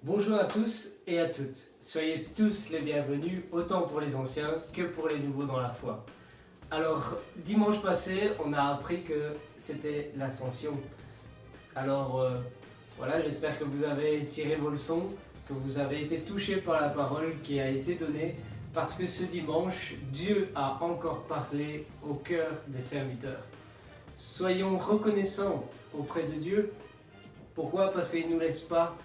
Bonjour à tous et à toutes. Soyez tous les bienvenus, autant pour les anciens que pour les nouveaux dans la foi. Alors, dimanche passé, on a appris que c'était l'Ascension. Alors, voilà, j'espère que vous avez tiré vos leçons, que vous avez été touchés par la parole qui a été donnée, parce que ce dimanche, Dieu a encore parlé au cœur des serviteurs. Soyons reconnaissants auprès de Dieu. Pourquoi? Parce qu'il ne nous laisse pas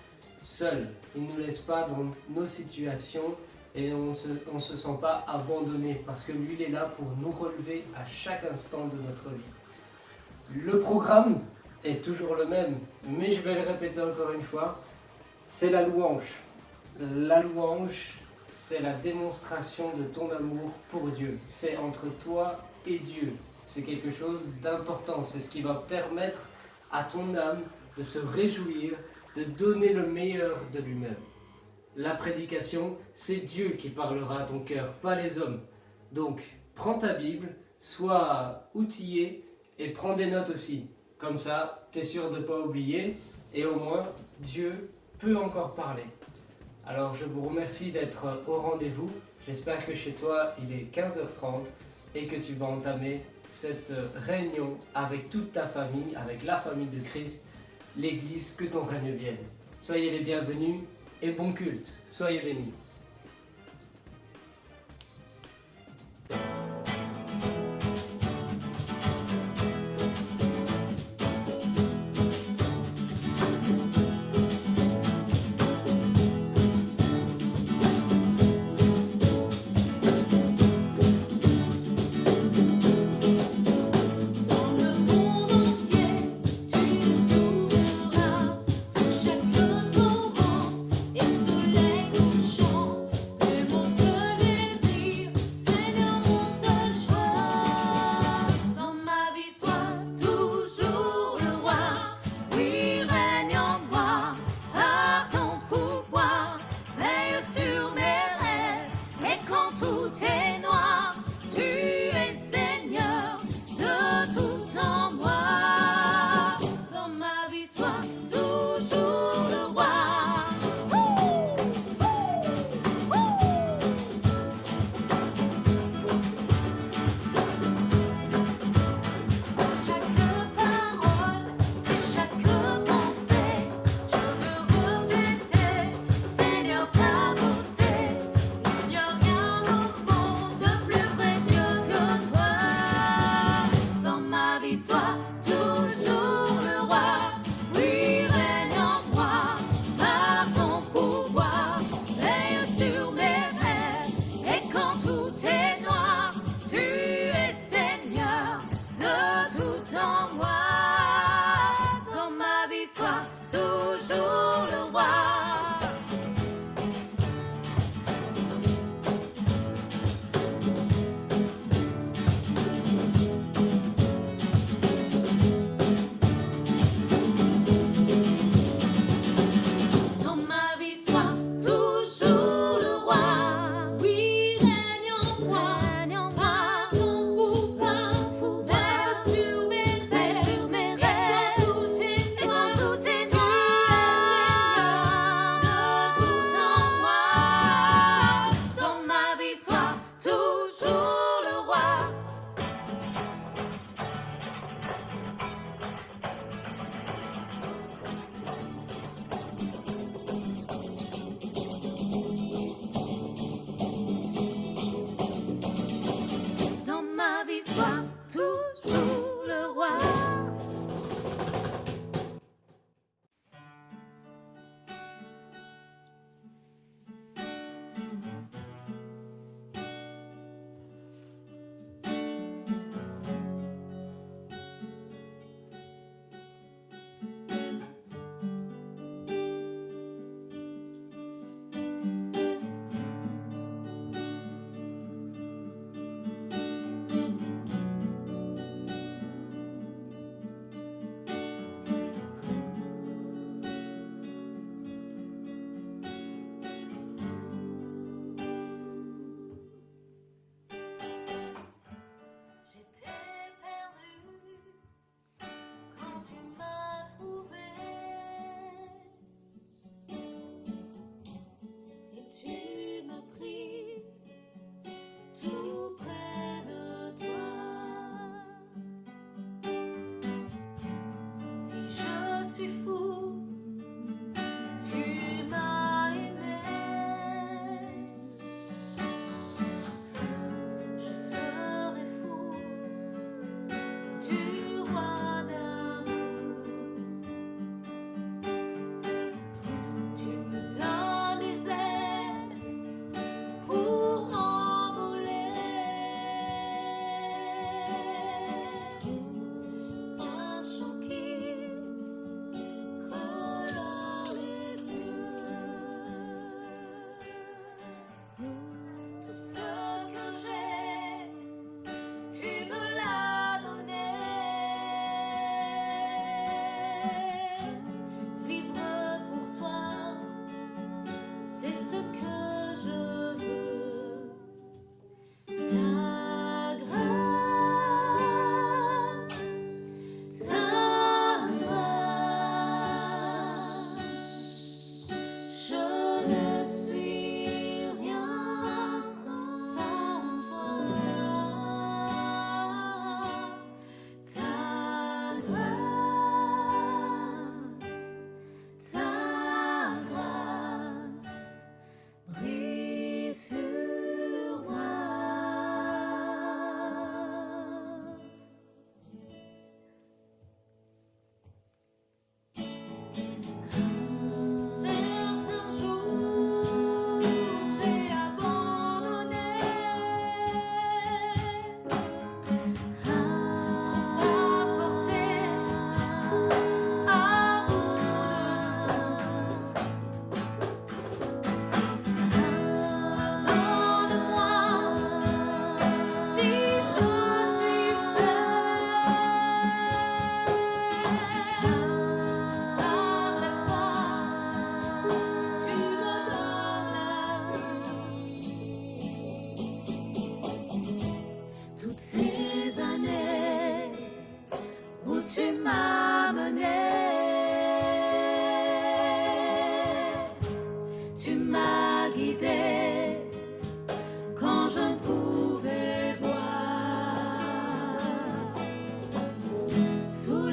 seuls. Il ne nous laisse pas dans nos situations et on ne se sent pas abandonné parce que lui il est là pour nous relever à chaque instant de notre vie. Le programme est toujours le même, mais je vais le répéter encore une fois, c'est la louange. La louange, c'est la démonstration de ton amour pour Dieu. C'est entre toi et Dieu. C'est quelque chose d'important. C'est ce qui va permettre à ton âme de se réjouir, de donner le meilleur de lui-même. La prédication, c'est Dieu qui parlera à ton cœur, pas les hommes. Donc, prends ta Bible, sois outillé et prends des notes aussi. Comme ça, tu es sûr de ne pas oublier et au moins, Dieu peut encore parler. Alors, je vous remercie d'être au rendez-vous. J'espère que chez toi, il est 15h30 et que tu vas entamer cette réunion avec toute ta famille, avec la famille de Christ, l'Église, que ton règne vienne. Soyez les bienvenus et bon culte. Soyez bénis.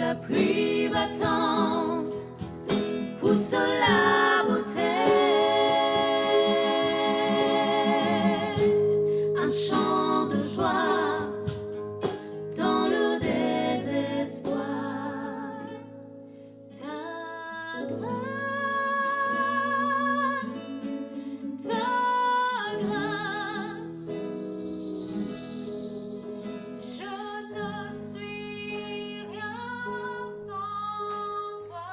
la pluie battante pousse la beauté. Un chant de joie dans le désespoir. Ta grâce, je ne suis rien sans toi.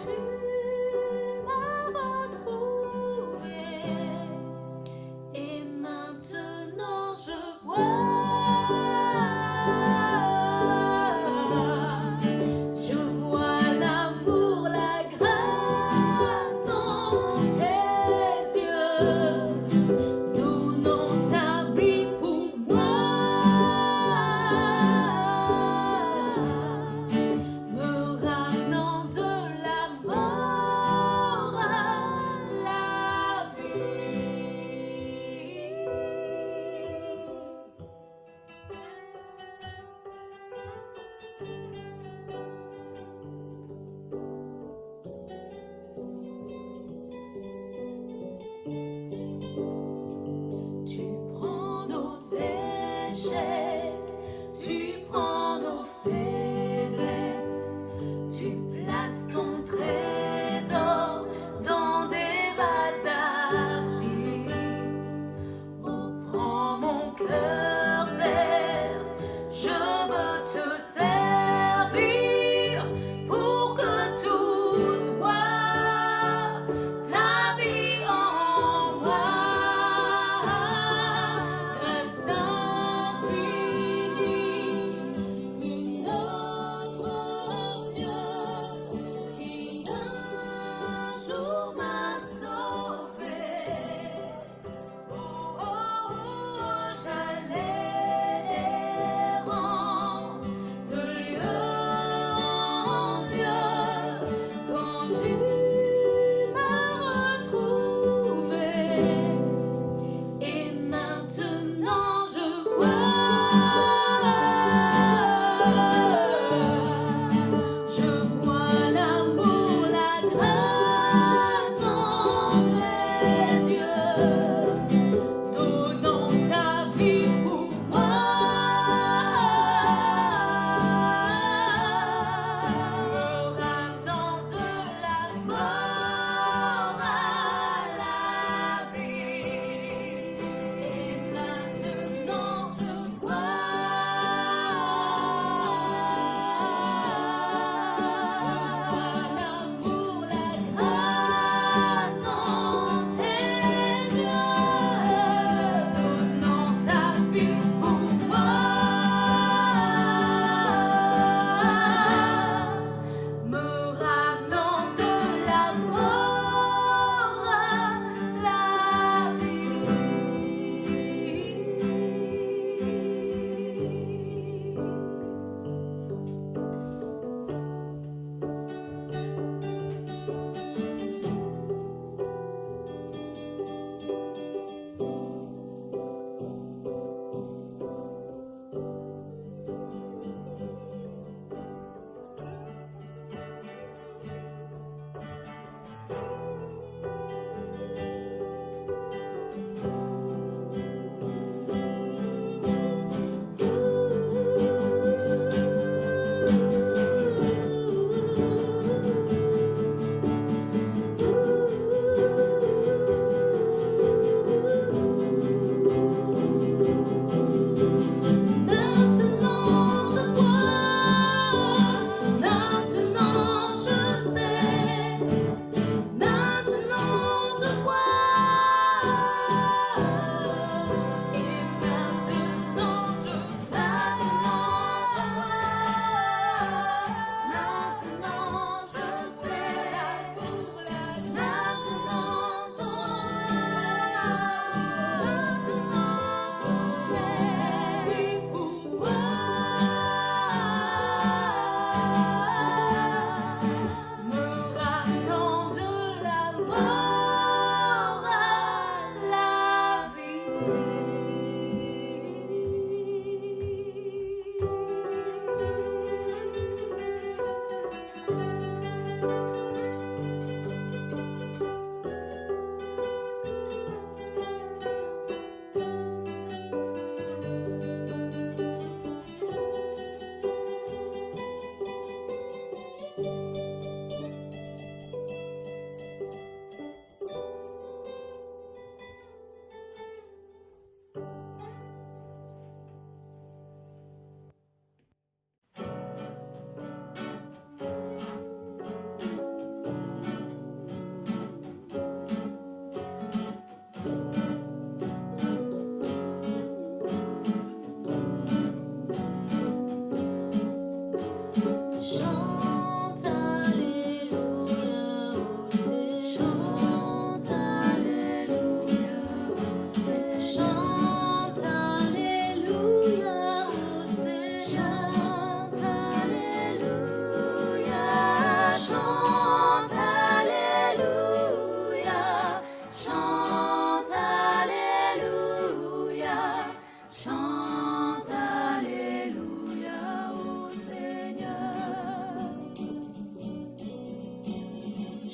tu m'as retrouvé et maintenant je vois l'amour, la grâce dans tes yeux, donnant ta vie pour moi, me ramenant de la mort.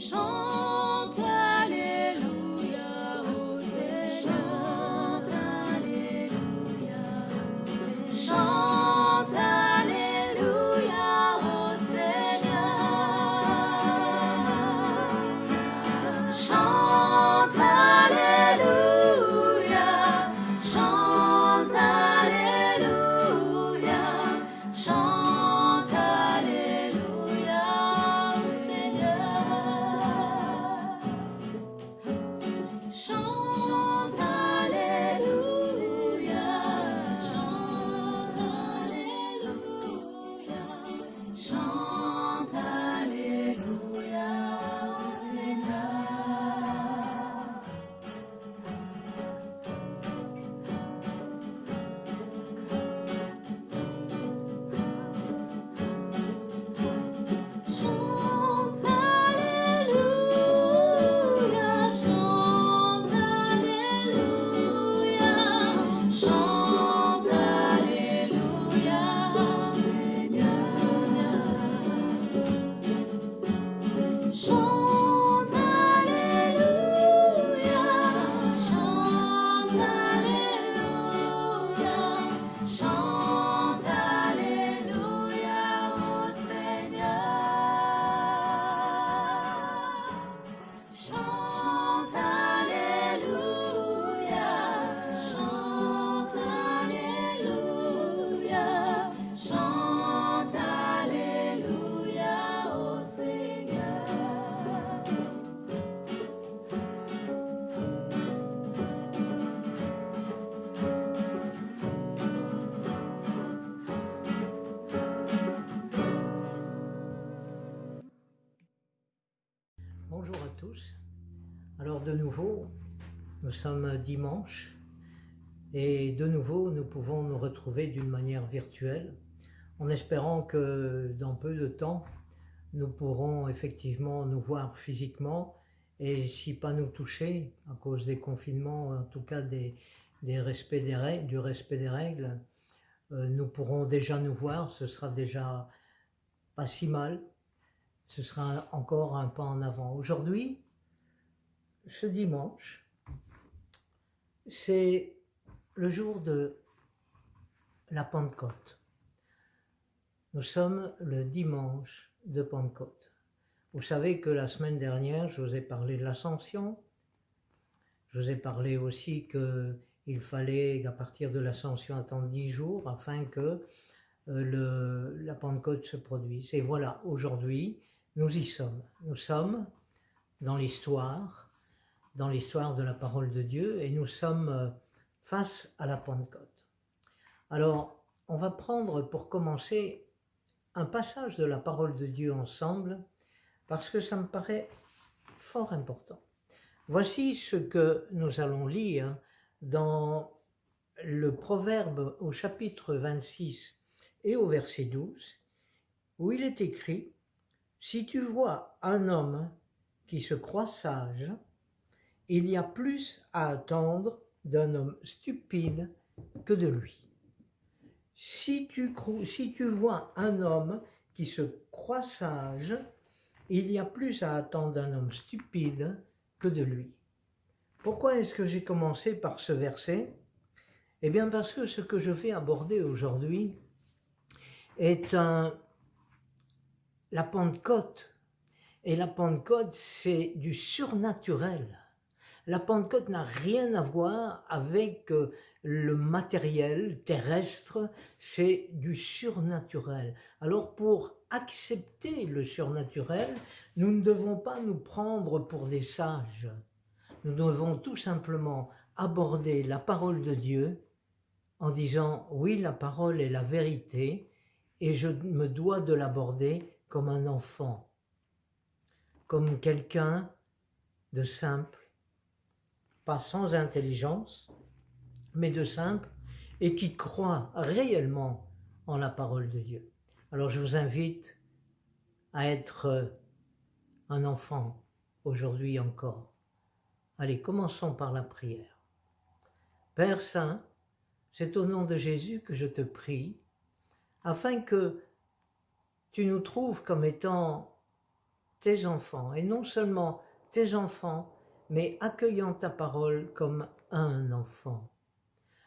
Chante Alléluia au Seigneur. Chante Alléluia au Seigneur. Chante Alléluia. Chante Alléluia. Chante Alléluia au Seigneur. Chante Alléluia. Chante Alléluia. Chante Alléluia au Seigneur. Chante Alléluia, chante Alléluia, chante Alléluia, Seigneur. Chante Alléluia, chante Alléluia, chante Alléluia au Seigneur. Chante Alléluia, chante Alléluia, chante Alléluia au Seigneur. Bonjour à tous. Alors de nouveau, nous sommes dimanche et de nouveau nous pouvons nous retrouver d'une manière virtuelle en espérant que dans peu de temps nous pourrons effectivement nous voir physiquement et si pas nous toucher à cause des confinements, en tout cas du respect des règles, nous pourrons déjà nous voir, ce sera déjà pas si mal. Ce sera encore un pas en avant. Aujourd'hui, ce dimanche, c'est le jour de la Pentecôte. Nous sommes le dimanche de Pentecôte. Vous savez que la semaine dernière, je vous ai parlé de l'Ascension. Je vous ai parlé aussi qu'il fallait, à partir de l'Ascension, attendre 10 jours afin que la Pentecôte se produise. Et voilà, aujourd'hui, nous y sommes. Nous sommes dans l'histoire de la parole de Dieu et nous sommes face à la Pentecôte. Alors, on va prendre pour commencer un passage de la parole de Dieu ensemble parce que ça me paraît fort important. Voici ce que nous allons lire dans le Proverbe au chapitre 26 et au verset 12 où il est écrit: si tu vois un homme qui se croit sage, il y a plus à attendre d'un homme stupide que de lui. Si tu vois un homme qui se croit sage, il y a plus à attendre d'un homme stupide que de lui. Pourquoi est-ce que j'ai commencé par ce verset? Eh bien parce que ce que je vais aborder aujourd'hui est la Pentecôte. Et la Pentecôte, c'est du surnaturel. La Pentecôte n'a rien à voir avec le matériel terrestre, c'est du surnaturel. Alors pour accepter le surnaturel, nous ne devons pas nous prendre pour des sages. Nous devons tout simplement aborder la parole de Dieu en disant oui, la parole est la vérité et je me dois de l'aborder comme un enfant, comme quelqu'un de simple, pas sans intelligence, mais de simple, et qui croit réellement en la parole de Dieu. Alors je vous invite à être un enfant aujourd'hui encore. Allez, commençons par la prière. Père Saint, c'est au nom de Jésus que je te prie, afin que tu nous trouves comme étant tes enfants, et non seulement tes enfants, mais accueillant ta parole comme un enfant.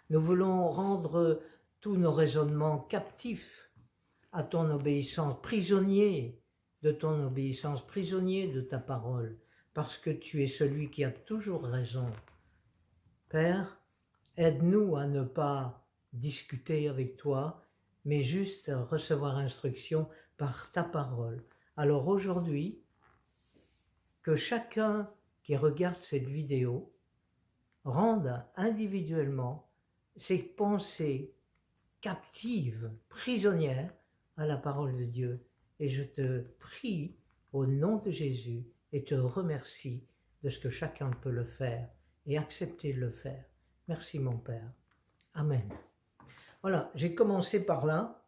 Nous voulons rendre tous nos raisonnements captifs à ton obéissance, prisonniers de ton obéissance, prisonniers de ta parole, parce que tu es celui qui a toujours raison. Père, aide-nous à ne pas discuter avec toi, mais juste à recevoir instruction par ta parole. Alors aujourd'hui, que chacun qui regarde cette vidéo rende individuellement ses pensées captives, prisonnières à la parole de Dieu. Et je te prie au nom de Jésus et te remercie de ce que chacun peut le faire et accepter de le faire. Merci mon Père. Amen. Voilà, j'ai commencé par là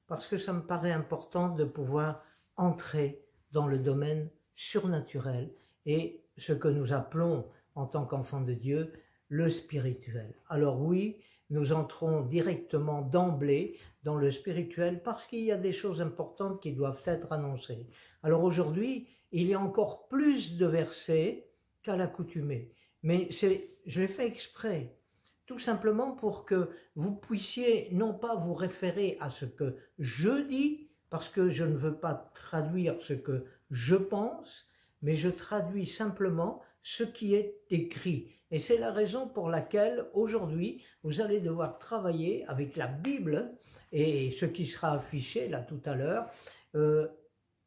parce que ça me paraît important de pouvoir entrer dans le domaine surnaturel et ce que nous appelons en tant qu'enfants de Dieu le spirituel. Alors oui, nous entrons directement d'emblée dans le spirituel parce qu'il y a des choses importantes qui doivent être annoncées. Alors aujourd'hui, il y a encore plus de versets qu'à l'accoutumée, mais je l'ai fait exprès, tout simplement pour que vous puissiez non pas vous référer à ce que je dis, parce que je ne veux pas traduire ce que je pense, mais je traduis simplement ce qui est écrit. Et c'est la raison pour laquelle aujourd'hui, vous allez devoir travailler avec la Bible et ce qui sera affiché là tout à l'heure.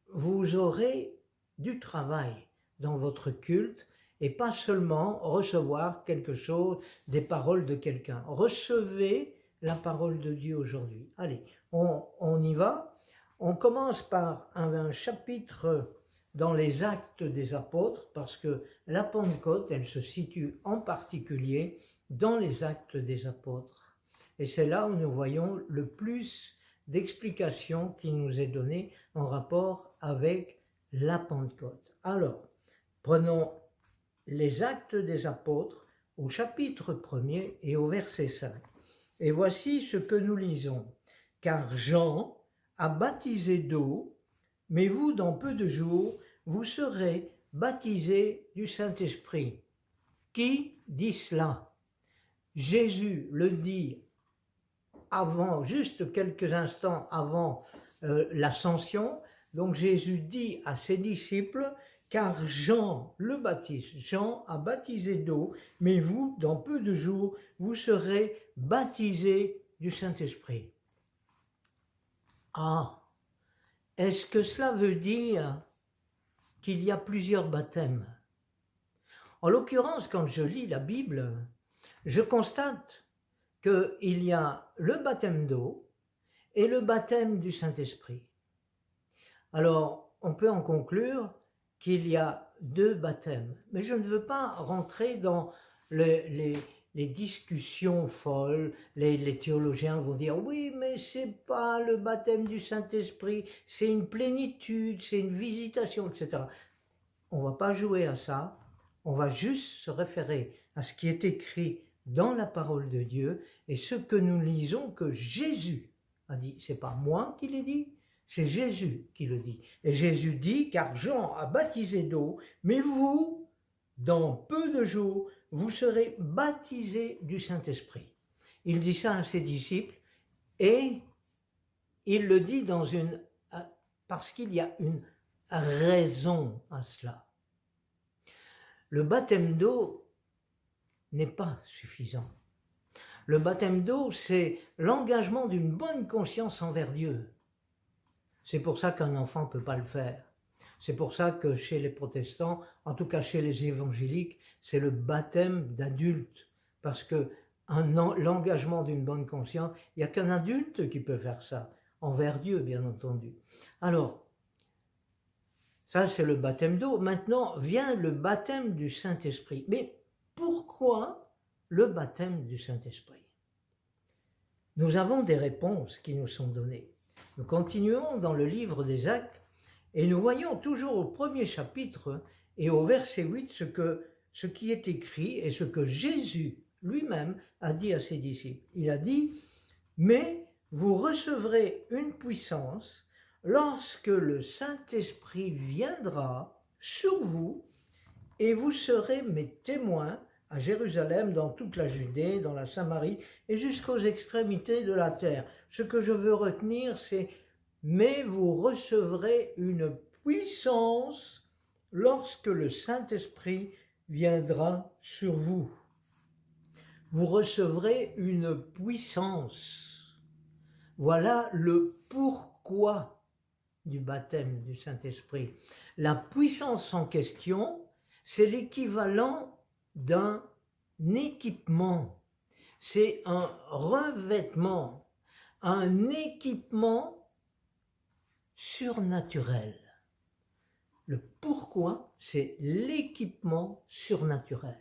Vous aurez du travail dans votre culte et pas seulement recevoir quelque chose, des paroles de quelqu'un. Recevez la parole de Dieu aujourd'hui. Allez, on y va. On commence par un chapitre dans les Actes des Apôtres, parce que la Pentecôte, elle se situe en particulier dans les Actes des Apôtres. Et c'est là où nous voyons le plus d'explications qui nous est données en rapport avec la Pentecôte. Alors, prenons les Actes des Apôtres au chapitre 1er et au verset 5. Et voici ce que nous lisons. « Car Jean a baptisé d'eau, mais vous, dans peu de jours, vous serez baptisés du Saint-Esprit. » Qui dit cela? Jésus le dit avant, juste quelques instants avant l'ascension. Donc Jésus dit à ses disciples, car Jean le baptise, Jean a baptisé d'eau, mais vous, dans peu de jours, vous serez baptisés du Saint-Esprit. Ah, est-ce que cela veut dire qu'il y a plusieurs baptêmes? En l'occurrence, quand je lis la Bible, je constate qu'il y a le baptême d'eau et le baptême du Saint-Esprit. Alors, on peut en conclure qu'il y a deux baptêmes, mais je ne veux pas rentrer dans les discussions folles. Les théologiens vont dire oui, mais c'est pas le baptême du Saint-Esprit, c'est une plénitude, c'est une visitation, etc. On va pas jouer à ça, on va juste se référer à ce qui est écrit dans la parole de Dieu et ce que nous lisons que Jésus a dit. C'est pas moi qui l'ai dit, c'est Jésus qui le dit. Et Jésus dit, car Jean a baptisé d'eau, mais vous, dans peu de jours, vous serez baptisés du Saint-Esprit. Il dit ça à ses disciples et il le dit parce qu'il y a une raison à cela. Le baptême d'eau n'est pas suffisant. Le baptême d'eau, c'est l'engagement d'une bonne conscience envers Dieu. C'est pour ça qu'un enfant ne peut pas le faire. C'est pour ça que chez les protestants, en tout cas chez les évangéliques, c'est le baptême d'adulte. Parce que l'engagement d'une bonne conscience, il n'y a qu'un adulte qui peut faire ça, envers Dieu bien entendu. Alors, ça c'est le baptême d'eau. Maintenant vient le baptême du Saint-Esprit. Mais pourquoi le baptême du Saint-Esprit? Nous avons des réponses qui nous sont données. Nous continuons dans le livre des Actes et nous voyons toujours au premier chapitre et au verset 8 ce qui est écrit et ce que Jésus lui-même a dit à ses disciples. Il a dit « Mais vous recevrez une puissance lorsque le Saint-Esprit viendra sur vous, et vous serez mes témoins à Jérusalem, dans toute la Judée, dans la Samarie et jusqu'aux extrémités de la terre. Ce que je veux retenir, c'est « mais vous recevrez une puissance lorsque le Saint-Esprit viendra sur vous. » Vous recevrez une puissance. Voilà le pourquoi du baptême du Saint-Esprit. La puissance en question, c'est l'équivalent d'un équipement. C'est un revêtement, un équipement surnaturel. Le pourquoi, c'est l'équipement surnaturel.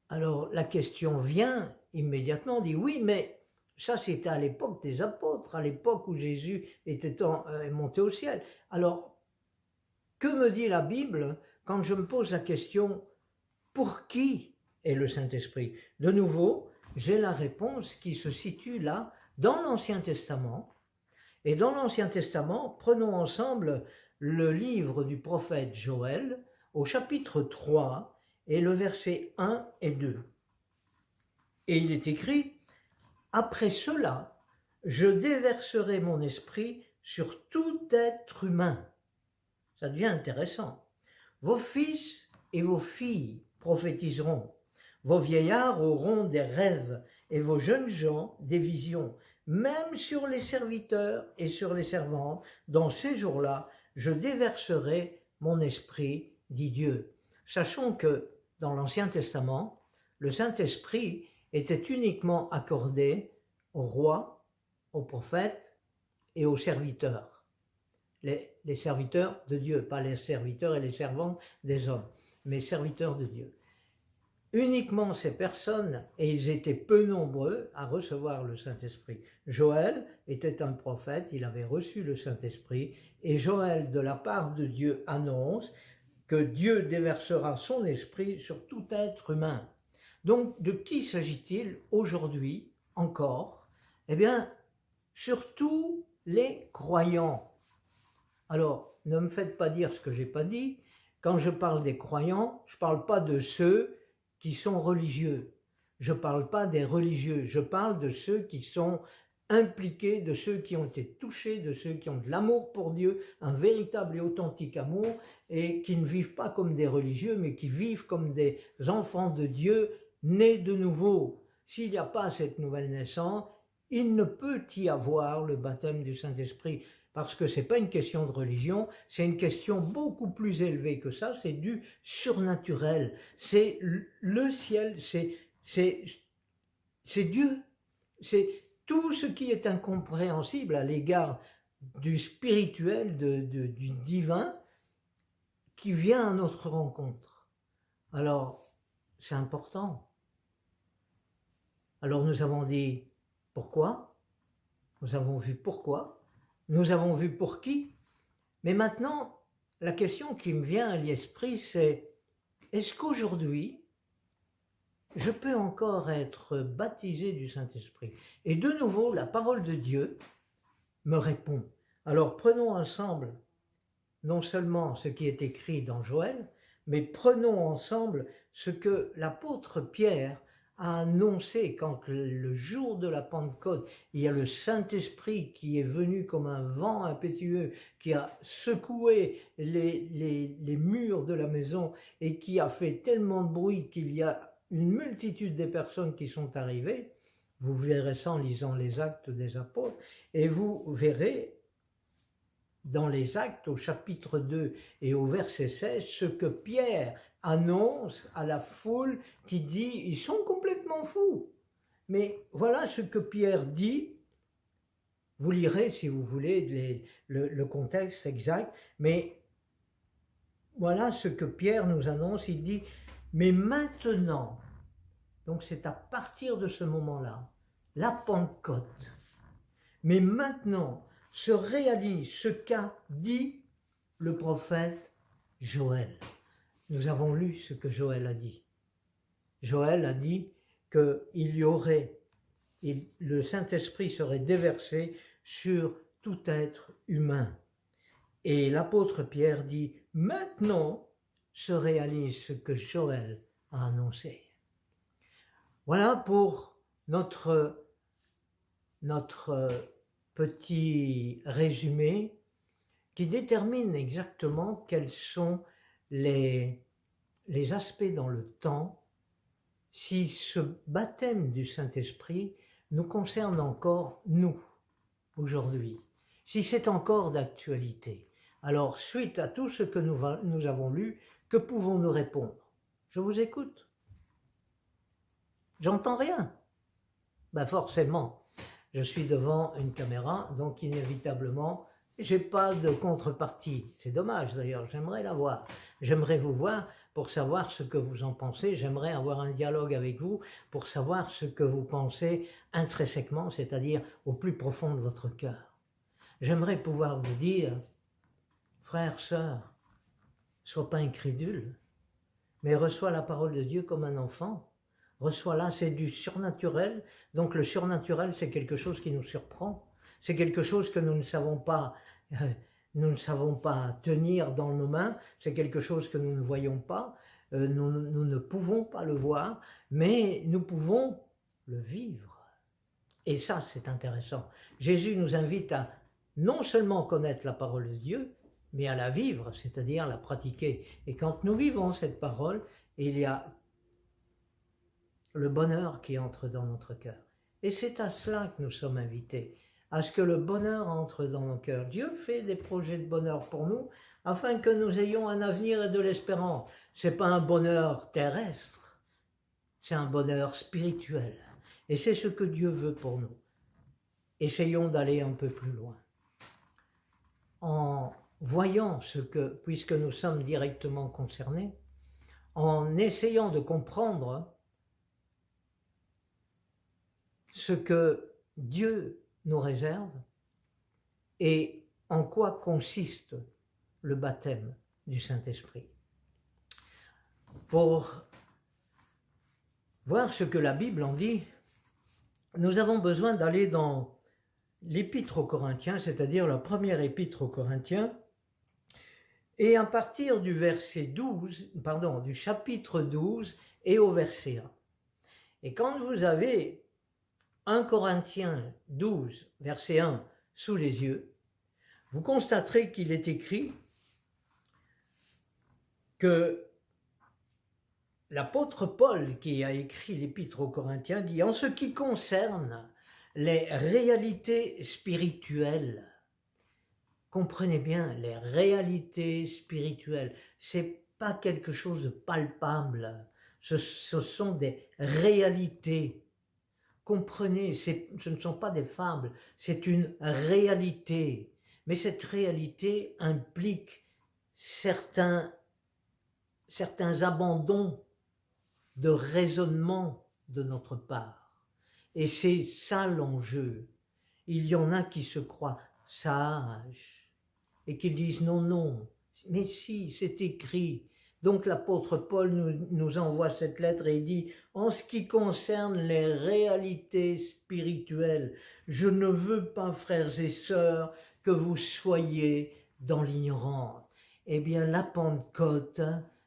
Alors la question vient immédiatement, on dit oui, mais ça c'était à l'époque des apôtres, à l'époque où Jésus était monté au ciel. Alors, que me dit la Bible quand je me pose la question « Pour qui est le Saint-Esprit » De nouveau, j'ai la réponse qui se situe là, dans l'Ancien Testament. Et dans l'Ancien Testament, prenons ensemble le livre du prophète Joël, au chapitre 3, et le verset 1 et 2. Et il est écrit « Après cela, je déverserai mon esprit sur tout être humain. » Ça devient intéressant. « Vos fils et vos filles prophétiseront, vos vieillards auront des rêves et vos jeunes gens des visions, même sur les serviteurs et sur les servantes, dans ces jours-là, je déverserai mon esprit, dit Dieu. » Sachons que dans l'Ancien Testament, le Saint-Esprit était uniquement accordé aux rois, aux prophètes et aux serviteurs. Les serviteurs de Dieu, pas les serviteurs et les servantes des hommes, mais serviteurs de Dieu. Uniquement ces personnes, et ils étaient peu nombreux à recevoir le Saint-Esprit. Joël était un prophète, il avait reçu le Saint-Esprit, et Joël, de la part de Dieu, annonce que Dieu déversera son esprit sur tout être humain. Donc, de qui s'agit-il aujourd'hui encore? Eh bien, surtout les croyants. Alors, ne me faites pas dire ce que je n'ai pas dit. Quand je parle des croyants, je ne parle pas de ceux qui sont religieux. Je ne parle pas des religieux, je parle de ceux qui sont impliqués, de ceux qui ont été touchés, de ceux qui ont de l'amour pour Dieu, un véritable et authentique amour, et qui ne vivent pas comme des religieux, mais qui vivent comme des enfants de Dieu nés de nouveau. S'il n'y a pas cette nouvelle naissance, il ne peut y avoir le baptême du Saint-Esprit, parce que ce n'est pas une question de religion, c'est une question beaucoup plus élevée que ça, c'est du surnaturel, c'est le ciel, c'est Dieu, c'est tout ce qui est incompréhensible à l'égard du spirituel, du divin, qui vient à notre rencontre. Alors, c'est important. Alors nous avons dit pourquoi, nous avons vu pourquoi, nous avons vu pour qui, mais maintenant, la question qui me vient à l'esprit, c'est est-ce qu'aujourd'hui, je peux encore être baptisé du Saint-Esprit? Et de nouveau, la parole de Dieu me répond. Alors prenons ensemble non seulement ce qui est écrit dans Joël, mais prenons ensemble ce que l'apôtre Pierre a annoncé quand le jour de la Pentecôte, il y a le Saint-Esprit qui est venu comme un vent impétueux, qui a secoué les murs de la maison et qui a fait tellement de bruit qu'il y a une multitude de personnes qui sont arrivées. Vous verrez ça en lisant les Actes des Apôtres, et vous verrez dans les Actes au chapitre 2 et au verset 16 ce que Pierre annonce à la foule qui dit « ils sont complètement fous ». Mais voilà ce que Pierre dit, vous lirez si vous voulez le contexte exact, mais voilà ce que Pierre nous annonce, il dit « mais maintenant », donc c'est à partir de ce moment-là, la Pentecôte, mais maintenant se réalise ce qu'a dit le prophète Joël. Nous avons lu ce que Joël a dit. Joël a dit qu'il y aurait, le Saint-Esprit serait déversé sur tout être humain. Et l'apôtre Pierre dit, maintenant se réalise ce que Joël a annoncé. Voilà pour notre petit résumé qui détermine exactement quels sont les aspects dans le temps, si ce baptême du Saint-Esprit nous concerne encore, nous, aujourd'hui, si c'est encore d'actualité. Alors, suite à tout ce que nous avons lu, que pouvons-nous répondre? Je vous écoute. J'entends rien. Ben forcément, je suis devant une caméra, donc inévitablement, j'ai pas de contrepartie. C'est dommage d'ailleurs, j'aimerais la voir. J'aimerais vous voir pour savoir ce que vous en pensez. J'aimerais avoir un dialogue avec vous pour savoir ce que vous pensez intrinsèquement, c'est-à-dire au plus profond de votre cœur. J'aimerais pouvoir vous dire, frère, sœur, sois pas incrédule, mais reçois la parole de Dieu comme un enfant. Reçois-la, c'est du surnaturel. Donc le surnaturel, c'est quelque chose qui nous surprend. C'est quelque chose que nous ne savons pas tenir dans nos mains. C'est quelque chose que nous ne voyons pas. Nous ne pouvons pas le voir, mais nous pouvons le vivre. Et ça, c'est intéressant. Jésus nous invite à non seulement connaître la parole de Dieu, mais à la vivre, c'est-à-dire à la pratiquer. Et quand nous vivons cette parole, il y a le bonheur qui entre dans notre cœur. Et c'est à cela que nous sommes invités, à ce que le bonheur entre dans nos cœurs. Dieu fait des projets de bonheur pour nous, afin que nous ayons un avenir et de l'espérance. Ce n'est pas un bonheur terrestre, c'est un bonheur spirituel. Et c'est ce que Dieu veut pour nous. Essayons d'aller un peu plus loin. En voyant ce que, puisque nous sommes directement concernés, en essayant de comprendre ce que Dieu nous réserve et en quoi consiste le baptême du Saint-Esprit. Pour voir ce que la Bible en dit, nous avons besoin d'aller dans l'épître aux Corinthiens, c'est-à-dire la première épître aux Corinthiens, et à partir du du chapitre 12 et au verset 1. Et quand vous avez 1 Corinthiens 12, verset 1, sous les yeux, vous constaterez qu'il est écrit que l'apôtre Paul, qui a écrit l'épître aux Corinthiens, dit « En ce qui concerne les réalités spirituelles », comprenez bien, les réalités spirituelles, c'est pas quelque chose de palpable, ce sont des réalités. Comprenez, ce ne sont pas des fables, c'est une réalité. Mais cette réalité implique certains abandons de raisonnement de notre part. Et c'est ça l'enjeu. Il y en a qui se croient sages et qui disent non, non, mais si, c'est écrit. Donc l'apôtre Paul nous envoie cette lettre et il dit « En ce qui concerne les réalités spirituelles, je ne veux pas, frères et sœurs, que vous soyez dans l'ignorance. » Eh bien, la Pentecôte,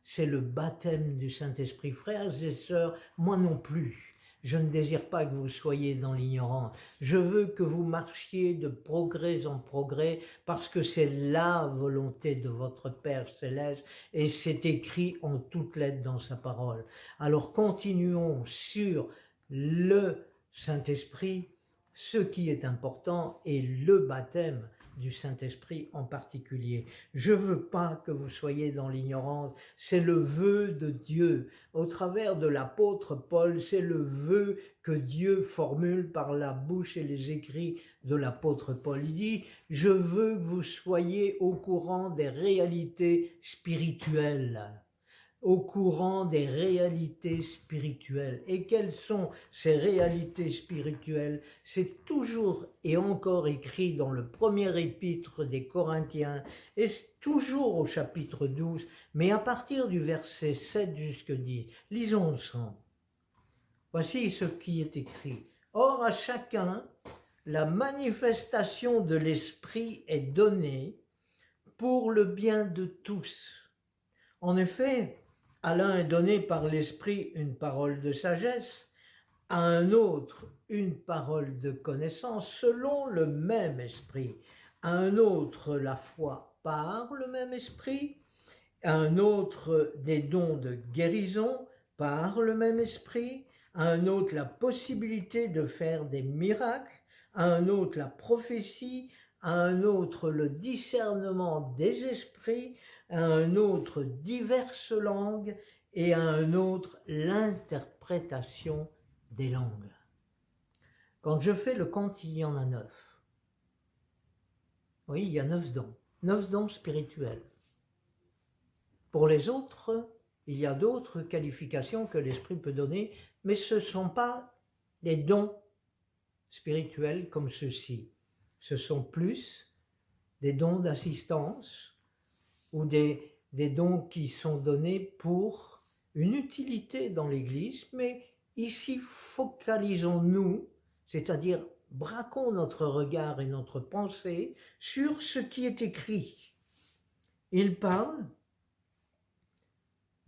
c'est le baptême du Saint-Esprit. Frères et sœurs, moi non plus. Je ne désire pas que vous soyez dans l'ignorance. Je veux que vous marchiez de progrès en progrès parce que c'est la volonté de votre Père Céleste et c'est écrit en toutes lettres dans sa parole. Alors continuons sur le Saint-Esprit, ce qui est important est le baptême du Saint-Esprit en particulier. Je veux pas que vous soyez dans l'ignorance, c'est le vœu de Dieu. Au travers de l'apôtre Paul, c'est le vœu que Dieu formule par la bouche et les écrits de l'apôtre Paul. Il dit, je veux que vous soyez au courant des réalités spirituelles. Au courant des réalités spirituelles. Et quelles sont ces réalités spirituelles? C'est toujours et encore écrit dans le premier épître des Corinthiens, et toujours au chapitre 12, mais à partir du verset 7 jusqu'à 10. Lisons ensemble. Voici ce qui est écrit. Or à chacun la manifestation de l'Esprit est donnée pour le bien de tous. En effet, à l'un est donné par l'Esprit une parole de sagesse, à un autre une parole de connaissance selon le même Esprit, à un autre la foi par le même Esprit, à un autre des dons de guérison par le même Esprit, à un autre la possibilité de faire des miracles, à un autre la prophétie, à un autre le discernement des esprits, à un autre diverses langues et à un autre l'interprétation des langues. Quand je fais le compte, il y en a 9. Oui, il y a 9 dons spirituels. Pour les autres, il y a d'autres qualifications que l'Esprit peut donner, mais ce ne sont pas les dons spirituels comme ceux-ci. Ce sont plus des dons d'assistance ou des dons qui sont donnés pour une utilité dans l'Église, mais ici focalisons-nous, c'est-à-dire braquons notre regard et notre pensée sur ce qui est écrit. Il parle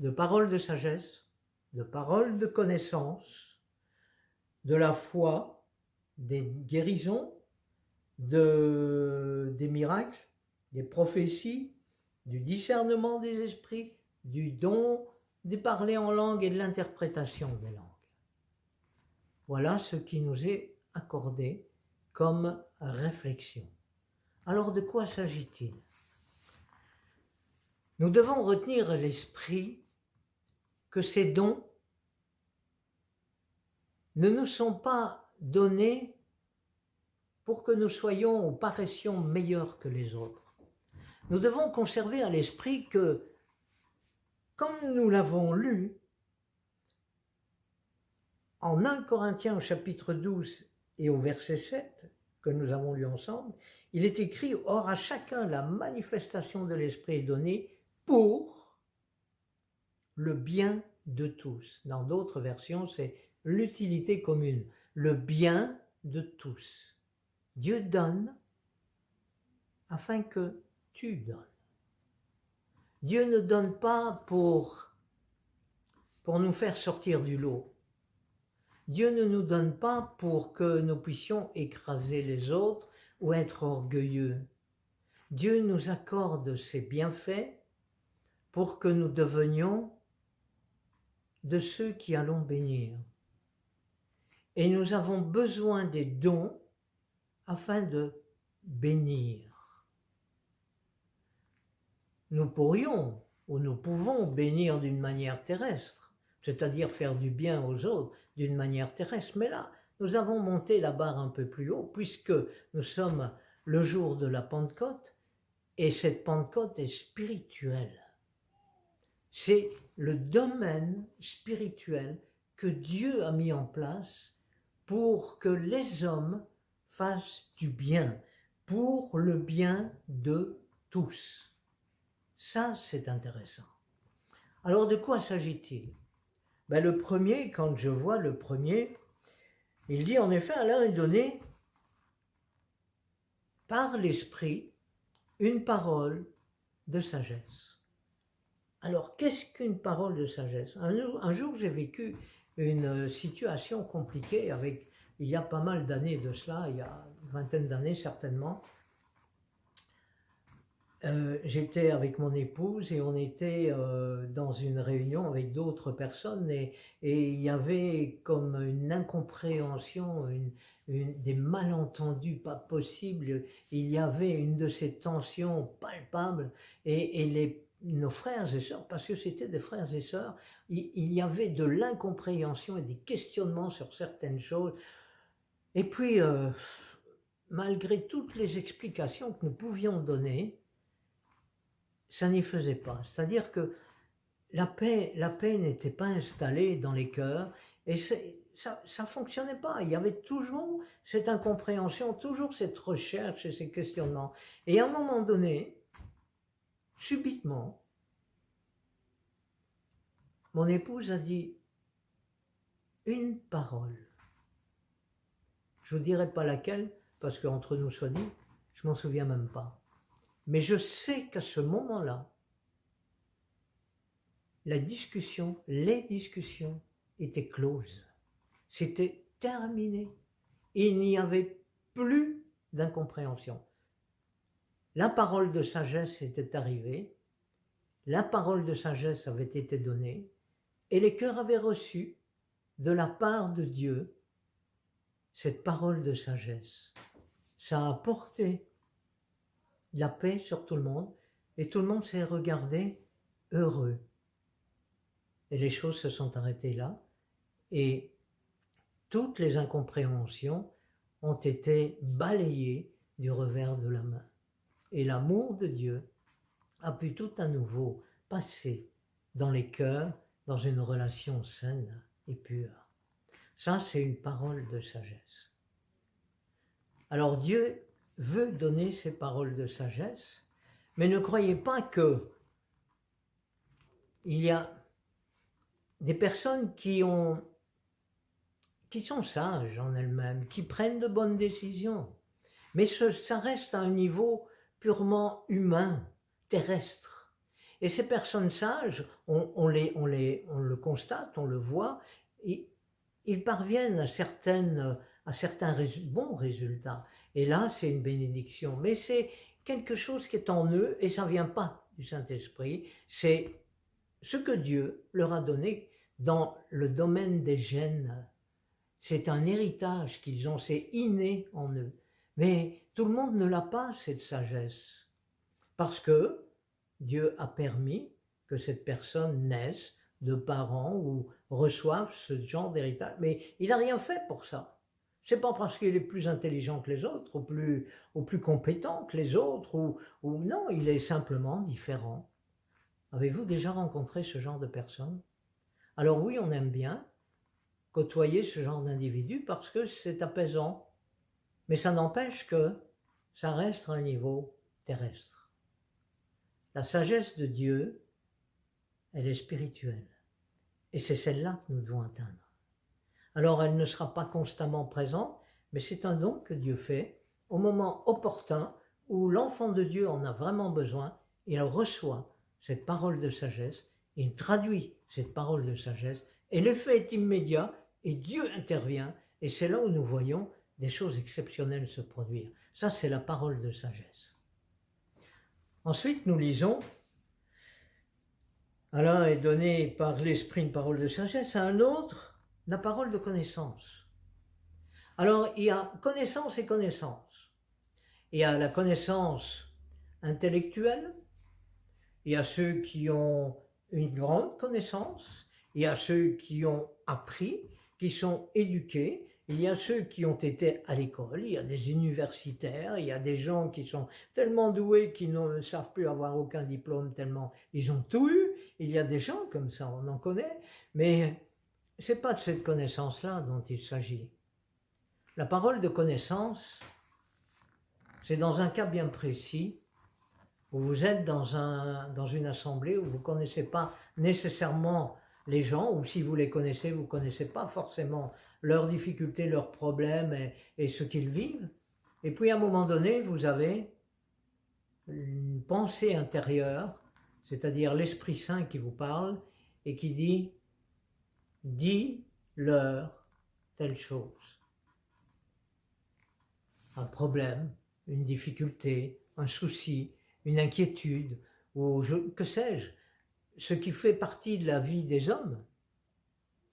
de paroles de sagesse, de paroles de connaissance, de la foi, des guérisons, des miracles, des prophéties, du discernement des esprits, du don de parler en langue et de l'interprétation des langues. Voilà ce qui nous est accordé comme réflexion. Alors de quoi s'agit-il? Nous devons retenir à l'esprit que ces dons ne nous sont pas donnés pour que nous soyons ou paraissions meilleurs que les autres. Nous devons conserver à l'esprit que, comme nous l'avons lu, en 1 Corinthiens au chapitre 12 et au verset 7, que nous avons lu ensemble, il est écrit « Or à chacun la manifestation de l'Esprit est donnée pour le bien de tous ». Dans d'autres versions, c'est l'utilité commune, le bien de tous. Dieu donne afin que tu donnes. Dieu ne donne pas pour nous faire sortir du lot. Dieu ne nous donne pas pour que nous puissions écraser les autres ou être orgueilleux. Dieu nous accorde ses bienfaits pour que nous devenions de ceux qui allons bénir. Et nous avons besoin des dons afin de bénir. Nous pourrions ou nous pouvons bénir d'une manière terrestre, c'est-à-dire faire du bien aux autres d'une manière terrestre. Mais là, nous avons monté la barre un peu plus haut puisque nous sommes le jour de la Pentecôte et cette Pentecôte est spirituelle. C'est le domaine spirituel que Dieu a mis en place pour que les hommes fassent du bien, pour le bien de tous. Ça, c'est intéressant. Alors, de quoi s'agit-il? Le premier, quand je vois le premier, il dit en effet, à l'un est donné par l'Esprit une parole de sagesse. Alors, qu'est-ce qu'une parole de sagesse? Un jour, j'ai vécu une situation compliquée il y a pas mal d'années de cela, il y a une vingtaine d'années certainement. J'étais avec mon épouse et on était dans une réunion avec d'autres personnes et il y avait comme une incompréhension, des malentendus pas possibles. Il y avait une de ces tensions palpables et nos frères et sœurs, parce que c'était des frères et sœurs, il y avait de l'incompréhension et des questionnements sur certaines choses. Et puis, malgré toutes les explications que nous pouvions donner, ça n'y faisait pas. C'est-à-dire que la paix n'était pas installée dans les cœurs et ça ne fonctionnait pas. Il y avait toujours cette incompréhension, toujours cette recherche et ces questionnements. Et à un moment donné, subitement, mon épouse a dit une parole. Je ne vous dirai pas laquelle parce qu'entre nous soit dit, je m'en souviens même pas. Mais je sais qu'à ce moment-là, les discussions étaient closes. C'était terminé. Il n'y avait plus d'incompréhension. La parole de sagesse était arrivée, la parole de sagesse avait été donnée, et les cœurs avaient reçu de la part de Dieu cette parole de sagesse. Ça a apporté la paix sur tout le monde, et tout le monde s'est regardé heureux. Et les choses se sont arrêtées là, et toutes les incompréhensions ont été balayées du revers de la main. Et l'amour de Dieu a pu tout à nouveau passer dans les cœurs, dans une relation saine et pure. Ça, c'est une parole de sagesse. Alors Dieu veut donner ces paroles de sagesse, mais ne croyez pas que il y a des personnes qui sont sages en elles-mêmes, qui prennent de bonnes décisions, mais ça reste à un niveau purement humain, terrestre. Et ces personnes sages, on le constate, on le voit, ils parviennent à certains bons résultats. Et là, c'est une bénédiction. Mais c'est quelque chose qui est en eux, et ça ne vient pas du Saint-Esprit. C'est ce que Dieu leur a donné dans le domaine des gènes. C'est un héritage qu'ils ont, c'est inné en eux. Mais tout le monde ne l'a pas, cette sagesse. Parce que Dieu a permis que cette personne naisse de parents ou reçoive ce genre d'héritage. Mais il n'a rien fait pour ça. C'est pas parce qu'il est plus intelligent que les autres, ou plus compétent que les autres, ou non, il est simplement différent. Avez-vous déjà rencontré ce genre de personnes? Alors oui, on aime bien côtoyer ce genre d'individu parce que c'est apaisant. Mais ça n'empêche que ça reste à un niveau terrestre. La sagesse de Dieu, elle est spirituelle. Et c'est celle-là que nous devons atteindre. Alors elle ne sera pas constamment présente, mais c'est un don que Dieu fait au moment opportun où l'enfant de Dieu en a vraiment besoin. Il reçoit cette parole de sagesse, il traduit cette parole de sagesse, et l'effet est immédiat, et Dieu intervient, et c'est là où nous voyons des choses exceptionnelles se produire. Ça, c'est la parole de sagesse. Ensuite, nous lisons, à l'un est donné par l'Esprit une parole de sagesse, à un autre, la parole de connaissance. Alors, il y a connaissance et connaissance. Il y a la connaissance intellectuelle, il y a ceux qui ont une grande connaissance, il y a ceux qui ont appris, qui sont éduqués, il y a ceux qui ont été à l'école, il y a des universitaires, il y a des gens qui sont tellement doués qu'ils ne savent plus avoir aucun diplôme tellement ils ont tout eu. Il y a des gens comme ça, on en connaît, mais ce n'est pas de cette connaissance-là dont il s'agit. La parole de connaissance, c'est dans un cas bien précis, où vous êtes dans une assemblée où vous ne connaissez pas nécessairement les gens, ou si vous les connaissez, vous ne connaissez pas forcément leurs difficultés, leurs problèmes et ce qu'ils vivent. Et puis à un moment donné, vous avez une pensée intérieure, c'est-à-dire l'Esprit Saint qui vous parle et qui dit « dis-leur telle chose ». Un problème, une difficulté, un souci, une inquiétude, ou que sais-je, ce qui fait partie de la vie des hommes.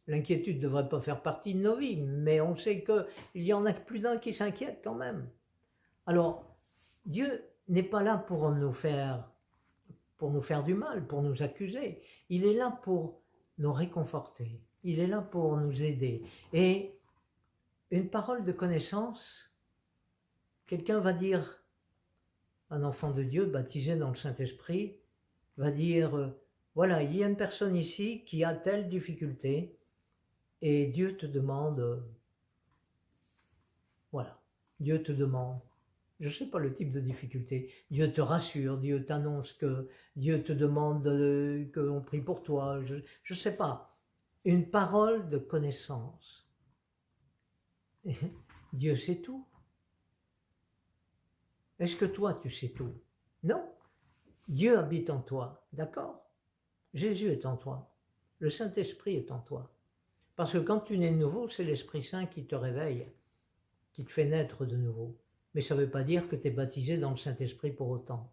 L'inquiétude ne devrait pas faire partie de nos vies, mais on sait qu'il y en a plus d'un qui s'inquiète quand même. Alors, Dieu n'est pas là pour nous faire du mal, pour nous accuser. Il est là pour nous réconforter. Il est là pour nous aider. Et une parole de connaissance, quelqu'un va dire, un enfant de Dieu baptisé dans le Saint-Esprit, va dire, voilà, il y a une personne ici qui a telle difficulté, et Dieu te demande, voilà, Dieu te demande, je ne sais pas le type de difficulté, Dieu te rassure, Dieu t'annonce que, Dieu te demande qu'on prie pour toi, je ne sais pas, une parole de connaissance. Dieu sait tout. Est-ce que toi, tu sais tout? Non. Dieu habite en toi, d'accord? Jésus est en toi. Le Saint-Esprit est en toi. Parce que quand tu nais de nouveau, c'est l'Esprit Saint qui te réveille, qui te fait naître de nouveau. Mais ça ne veut pas dire que tu es baptisé dans le Saint-Esprit pour autant.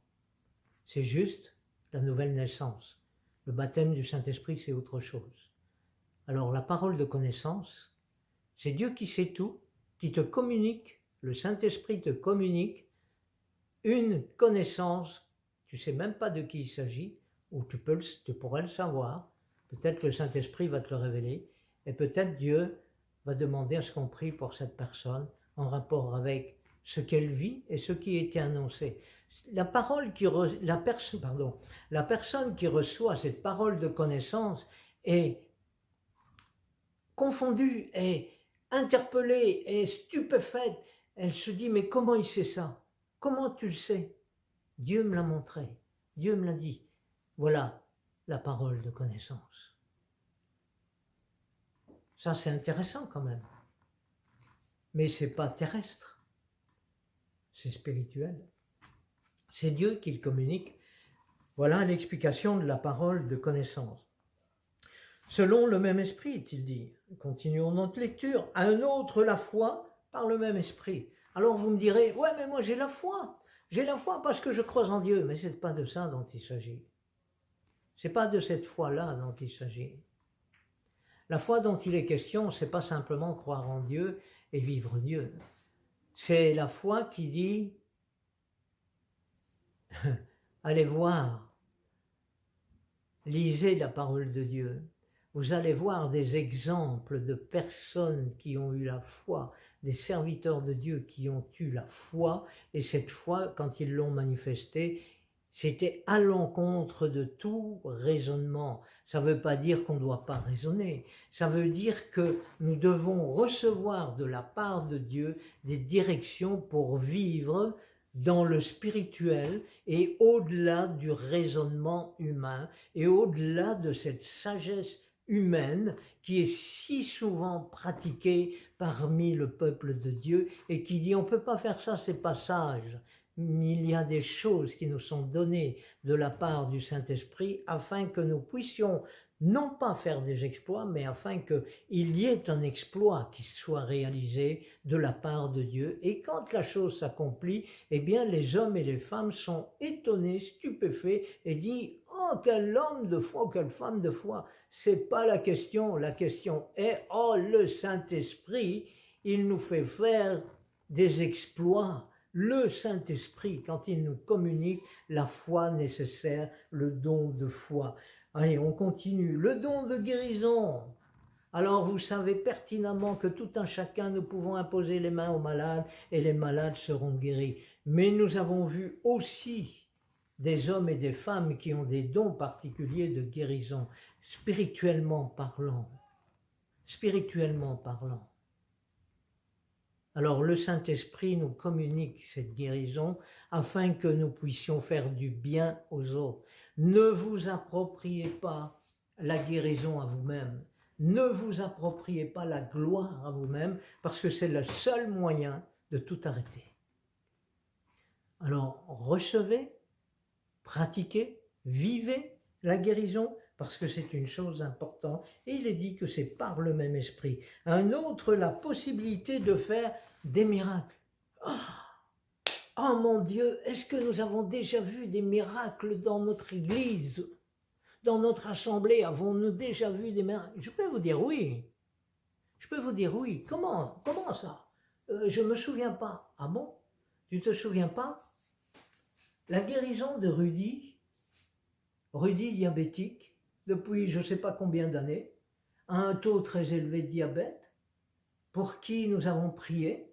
C'est juste la nouvelle naissance. Le baptême du Saint-Esprit, c'est autre chose. Alors la parole de connaissance, c'est Dieu qui sait tout, qui te communique, le Saint-Esprit te communique une connaissance, tu ne sais même pas de qui il s'agit, ou tu pourrais le savoir, peut-être que le Saint-Esprit va te le révéler, et peut-être Dieu va demander à ce qu'on prie pour cette personne en rapport avec ce qu'elle vit et ce qui a été annoncé. La personne qui reçoit cette parole de connaissance est confondue, est interpellée, est stupéfaite. Elle se dit, mais comment il sait ça? Comment tu le sais? Dieu me l'a montré, Dieu me l'a dit. Voilà la parole de connaissance. Ça, c'est intéressant quand même. Mais ce n'est pas terrestre, c'est spirituel. C'est Dieu qui le communique. Voilà l'explication de la parole de connaissance. Selon le même esprit, est-il dit. Continuons notre lecture. À un autre la foi par le même esprit. Alors vous me direz, ouais mais moi j'ai la foi. J'ai la foi parce que je crois en Dieu. Mais ce n'est pas de ça dont il s'agit. Ce n'est pas de cette foi-là dont il s'agit. La foi dont il est question, ce n'est pas simplement croire en Dieu et vivre Dieu. C'est la foi qui dit, allez voir, lisez la parole de Dieu. Vous allez voir des exemples de personnes qui ont eu la foi, des serviteurs de Dieu qui ont eu la foi, et cette foi, quand ils l'ont manifestée, c'était à l'encontre de tout raisonnement. Ça ne veut pas dire qu'on ne doit pas raisonner. Ça veut dire que nous devons recevoir de la part de Dieu des directions pour vivre dans le spirituel et au-delà du raisonnement humain et au-delà de cette sagesse humaine qui est si souvent pratiquée parmi le peuple de Dieu et qui dit on ne peut pas faire ça, c'est pas sage. Il y a des choses qui nous sont données de la part du Saint-Esprit afin que nous puissions non pas faire des exploits, mais afin qu'il y ait un exploit qui soit réalisé de la part de Dieu. Et quand la chose s'accomplit, eh bien les hommes et les femmes sont étonnés, stupéfaits et disent « Oh, quel homme de foi, quelle femme de foi !» C'est pas la question est « Oh, le Saint-Esprit, il nous fait faire des exploits !» Le Saint-Esprit, quand il nous communique la foi nécessaire, le don de foi. Allez, on continue. Le don de guérison. Alors vous savez pertinemment que tout un chacun, nous pouvons imposer les mains aux malades et les malades seront guéris. Mais nous avons vu aussi des hommes et des femmes qui ont des dons particuliers de guérison, spirituellement parlant. Spirituellement parlant. Alors le Saint-Esprit nous communique cette guérison afin que nous puissions faire du bien aux autres. Ne vous appropriez pas la guérison à vous-même. Ne vous appropriez pas la gloire à vous-même parce que c'est le seul moyen de tout arrêter. Alors recevez, pratiquez, vivez la guérison parce que c'est une chose importante et il est dit que c'est par le même esprit. Un autre, la possibilité de faire des miracles. Oh mon Dieu, est-ce que nous avons déjà vu des miracles dans notre église, dans notre assemblée? Avons-nous déjà vu des miracles? Je peux vous dire oui. Je peux vous dire oui. Comment ça? Je ne me souviens pas. Ah bon? Tu ne te souviens pas? La guérison de Rudy diabétique, depuis je ne sais pas combien d'années, a un taux très élevé de diabète, pour qui nous avons prié,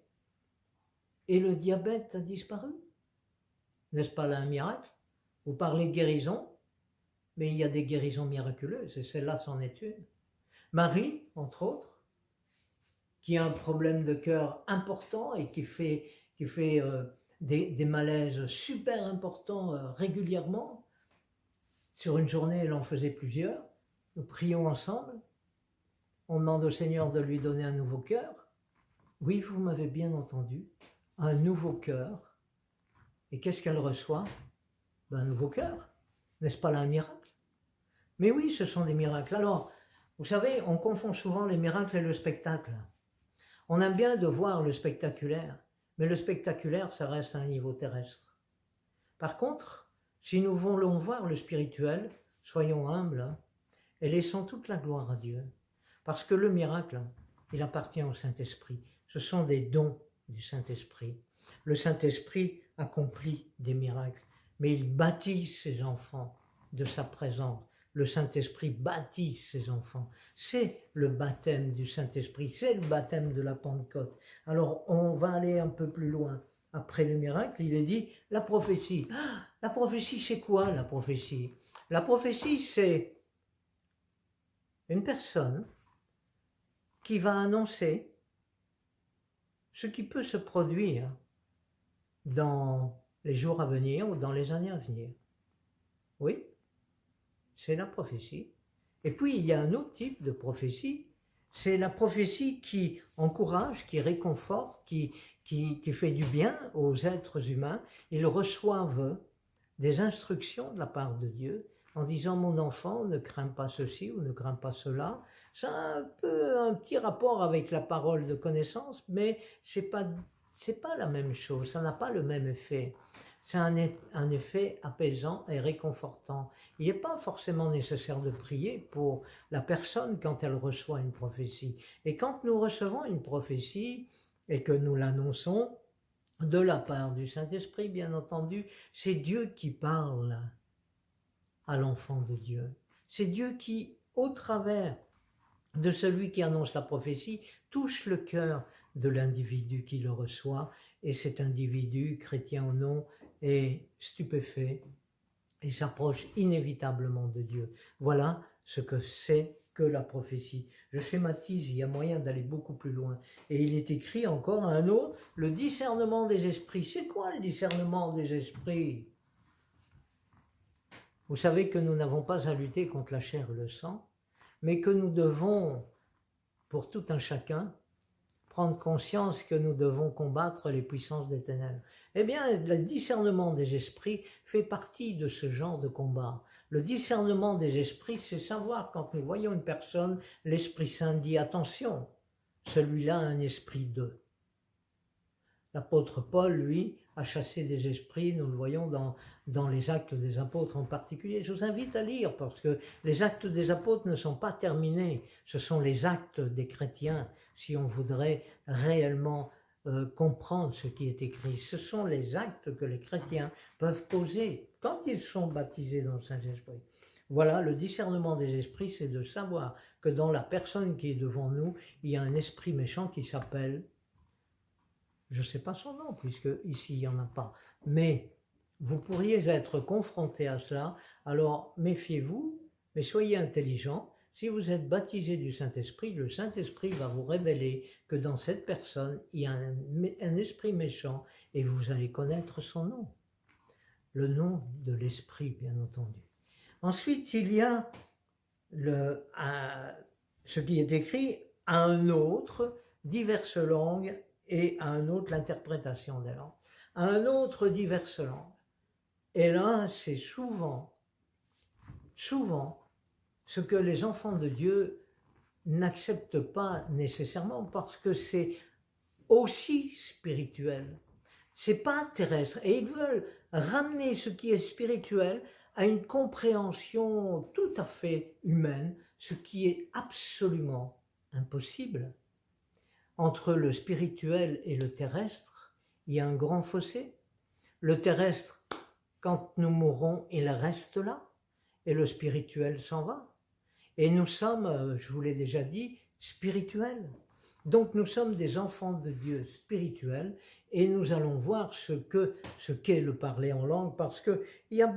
et le diabète a disparu. N'est-ce pas là un miracle? Vous parlez de guérison, mais il y a des guérisons miraculeuses, et celle-là c'en est une. Marie, entre autres, qui a un problème de cœur important et qui fait des malaises super importants régulièrement. Sur une journée, elle en faisait plusieurs. Nous prions ensemble. On demande au Seigneur de lui donner un nouveau cœur. Oui, vous m'avez bien entendu. Un nouveau cœur. Et qu'est-ce qu'elle reçoit? Un nouveau cœur. N'est-ce pas là un miracle? Mais oui, ce sont des miracles. Alors, vous savez, on confond souvent les miracles et le spectacle. On aime bien de voir le spectaculaire, mais le spectaculaire, ça reste à un niveau terrestre. Par contre, si nous voulons voir le spirituel, soyons humbles et laissons toute la gloire à Dieu. Parce que le miracle, il appartient au Saint-Esprit. Ce sont des dons du Saint-Esprit. Le Saint-Esprit accomplit des miracles, mais il baptise ses enfants de sa présence. Le Saint-Esprit baptise ses enfants. C'est le baptême du Saint-Esprit, c'est le baptême de la Pentecôte. Alors, on va aller un peu plus loin. Après le miracle, il est dit la prophétie. Ah, la prophétie, c'est quoi la prophétie? La prophétie, c'est une personne qui va annoncer ce qui peut se produire dans les jours à venir ou dans les années à venir. Oui, c'est la prophétie. Et puis, il y a un autre type de prophétie, c'est la prophétie qui encourage, qui réconforte, qui fait du bien aux êtres humains. Ils reçoivent des instructions de la part de Dieu en disant « Mon enfant, ne crains pas ceci ou ne crains pas cela ». Ça a un petit rapport avec la parole de connaissance, mais c'est pas la même chose, ça n'a pas le même effet. C'est un effet apaisant et réconfortant. Il n'est pas forcément nécessaire de prier pour la personne quand elle reçoit une prophétie. Et quand nous recevons une prophétie et que nous l'annonçons, de la part du Saint-Esprit, bien entendu, c'est Dieu qui parle à l'enfant de Dieu. C'est Dieu qui, au travers de celui qui annonce la prophétie, touche le cœur de l'individu qui le reçoit, et cet individu, chrétien ou non, est stupéfait et s'approche inévitablement de Dieu. Voilà ce que c'est que la prophétie. Je schématise, il y a moyen d'aller beaucoup plus loin. Et il est écrit encore un autre, le discernement des esprits. C'est quoi le discernement des esprits? Vous savez que nous n'avons pas à lutter contre la chair et le sang, mais que nous devons, pour tout un chacun, prendre conscience que nous devons combattre les puissances des ténèbres. Eh bien, le discernement des esprits fait partie de ce genre de combat. Le discernement des esprits, c'est savoir quand nous voyons une personne, l'Esprit Saint dit « Attention, celui-là a un esprit de ». L'apôtre Paul, lui, a chassé des esprits, nous le voyons dans les actes des apôtres en particulier. Je vous invite à lire parce que les actes des apôtres ne sont pas terminés, ce sont les actes des chrétiens, si on voudrait réellement comprendre ce qui est écrit. Ce sont les actes que les chrétiens peuvent poser quand ils sont baptisés dans le Saint-Esprit. Voilà, le discernement des esprits, c'est de savoir que dans la personne qui est devant nous, il y a un esprit méchant qui s'appelle, je ne sais pas son nom, puisque ici il n'y en a pas, mais vous pourriez être confronté à cela, alors méfiez-vous, mais soyez intelligents. Si vous êtes baptisé du Saint-Esprit, le Saint-Esprit va vous révéler que dans cette personne, il y a un esprit méchant et vous allez connaître son nom. Le nom de l'Esprit, bien entendu. Ensuite, il y a ce qui est écrit à un autre, diverses langues, et à un autre, l'interprétation des langues. À un autre, diverses langues. Et là, c'est souvent, ce que les enfants de Dieu n'acceptent pas nécessairement parce que c'est aussi spirituel. C'est pas terrestre. Et ils veulent ramener ce qui est spirituel à une compréhension tout à fait humaine, ce qui est absolument impossible. Entre le spirituel et le terrestre, il y a un grand fossé. Le terrestre, quand nous mourrons, il reste là, et le spirituel s'en va. Et nous sommes, je vous l'ai déjà dit, spirituels. Donc nous sommes des enfants de Dieu spirituels, et nous allons voir ce qu'est le parler en langue, parce qu'il y a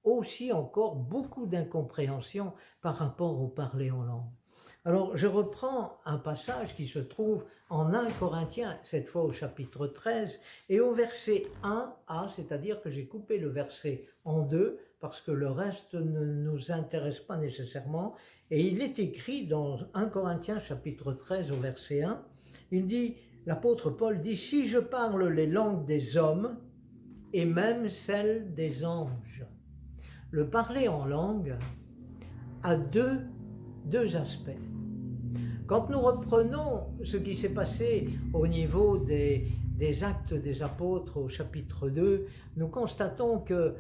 aussi encore beaucoup d'incompréhension par rapport au parler en langue. Alors, je reprends un passage qui se trouve en 1 Corinthiens, cette fois au chapitre 13, et au verset 1a, c'est-à-dire que j'ai coupé le verset en deux, parce que le reste ne nous intéresse pas nécessairement, et il est écrit dans 1 Corinthiens, chapitre 13, au verset 1, il dit, l'apôtre Paul dit « Si je parle les langues des hommes et même celle des anges. Le parler en langue a deux aspects. Quand nous reprenons ce qui s'est passé au niveau des Actes des Apôtres au chapitre 2, nous constatons que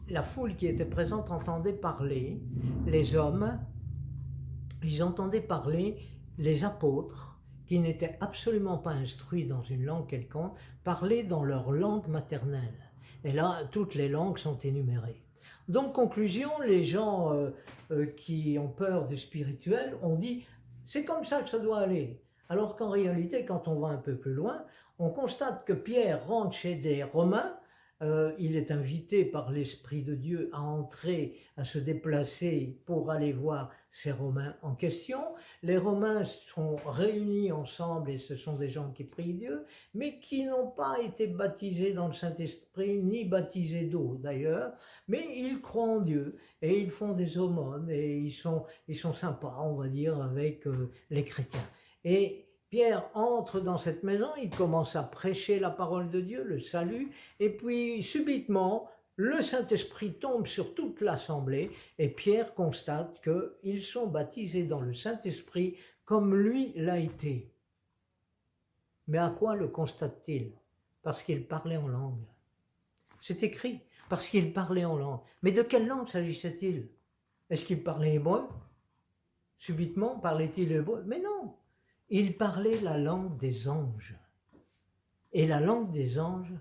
la foule qui était présente entendait parler les hommes, ils entendaient parler les apôtres qui n'étaient absolument pas instruits dans une langue quelconque, parler dans leur langue maternelle. Et là, toutes les langues sont énumérées. Donc, conclusion, les gens qui ont peur du spirituel ont dit « c'est comme ça que ça doit aller ». Alors qu'en réalité, quand on va un peu plus loin, on constate que Pierre rentre chez des Romains, il est invité par l'Esprit de Dieu à entrer, à se déplacer pour aller voir ces Romains en question. Les Romains sont réunis ensemble et ce sont des gens qui prient Dieu, mais qui n'ont pas été baptisés dans le Saint-Esprit, ni baptisés d'eau d'ailleurs, mais ils croient en Dieu et ils font des aumônes et ils sont sympas, on va dire, avec les chrétiens. Et Pierre entre dans cette maison, il commence à prêcher la parole de Dieu, le salut, et puis subitement, le Saint-Esprit tombe sur toute l'assemblée et Pierre constate qu'ils sont baptisés dans le Saint-Esprit comme lui l'a été. Mais à quoi le constate-t-il? Parce qu'il parlait en langue. C'est écrit, parce qu'il parlait en langue. Mais de quelle langue s'agissait-il? Est-ce qu'il parlait hébreu? Subitement, parlait-il hébreu? Mais non! Il parlait la langue des anges. Et la langue des anges,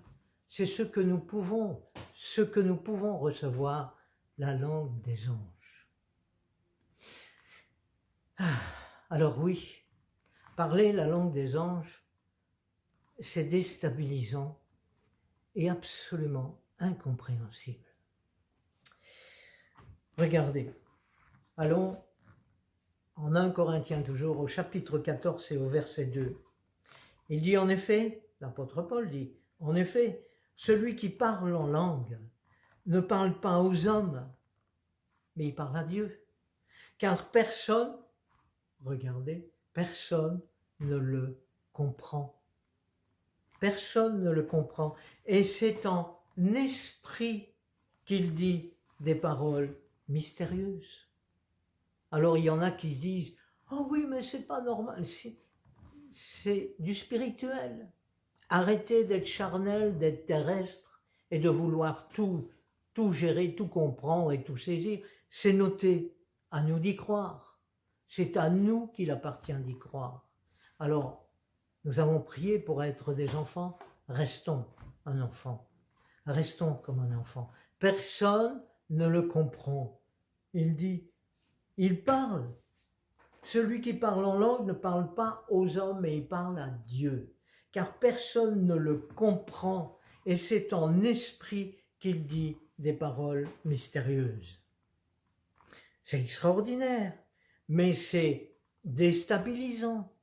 c'est ce que nous pouvons recevoir, la langue des anges. Alors oui, parler la langue des anges, c'est déstabilisant et absolument incompréhensible. Regardez, allons en 1 Corinthiens toujours, au chapitre 14 et au verset 2. Il dit en effet, l'apôtre Paul dit, en effet, celui qui parle en langue ne parle pas aux hommes, mais il parle à Dieu. Car personne, regardez, personne ne le comprend. Personne ne le comprend. Et c'est en esprit qu'il dit des paroles mystérieuses. Alors il y en a qui disent « Oh oui, mais c'est pas normal, c'est du spirituel. Arrêtez d'être charnel, d'être terrestre et de vouloir tout gérer, tout comprendre et tout saisir. C'est noté, à nous d'y croire. C'est à nous qu'il appartient d'y croire. » Alors, nous avons prié pour être des enfants, restons un enfant. Restons comme un enfant. Personne ne le comprend. Il dit, il parle. Celui qui parle en langue ne parle pas aux hommes, mais il parle à Dieu. Car personne ne le comprend. Et c'est en esprit qu'il dit des paroles mystérieuses. C'est extraordinaire, mais c'est déstabilisant.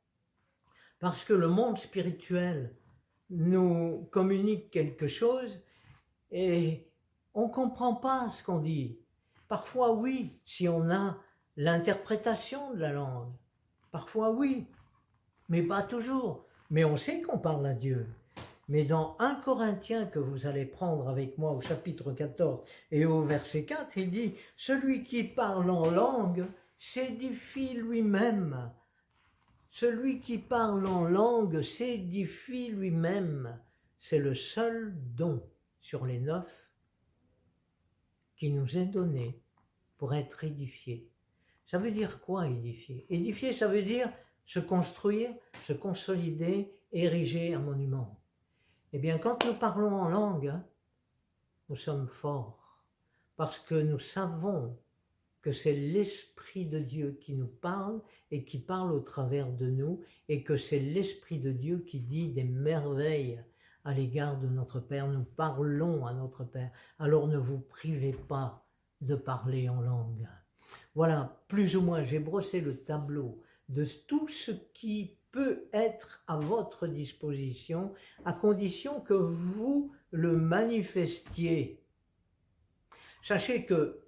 Parce que le monde spirituel nous communique quelque chose et on ne comprend pas ce qu'on dit. Parfois oui, si on a l'interprétation de la langue. Parfois oui, mais pas toujours. Mais on sait qu'on parle à Dieu. Mais dans 1 Corinthiens que vous allez prendre avec moi au chapitre 14 et au verset 4, il dit « Celui qui parle en langue s'édifie lui-même. » Celui qui parle en langue s'édifie lui-même. C'est le seul don sur les 9 qui nous est donné pour être édifié. Ça veut dire quoi édifier? Édifier, ça veut dire se construire, se consolider, ériger un monument. Eh bien, quand nous parlons en langue, nous sommes forts, parce que nous savons que c'est l'Esprit de Dieu qui nous parle et qui parle au travers de nous, et que c'est l'Esprit de Dieu qui dit des merveilles à l'égard de notre Père. Nous parlons à notre Père. Alors ne vous privez pas de parler en langue. Voilà, plus ou moins, j'ai brossé le tableau de tout ce qui peut être à votre disposition, à condition que vous le manifestiez. Sachez que,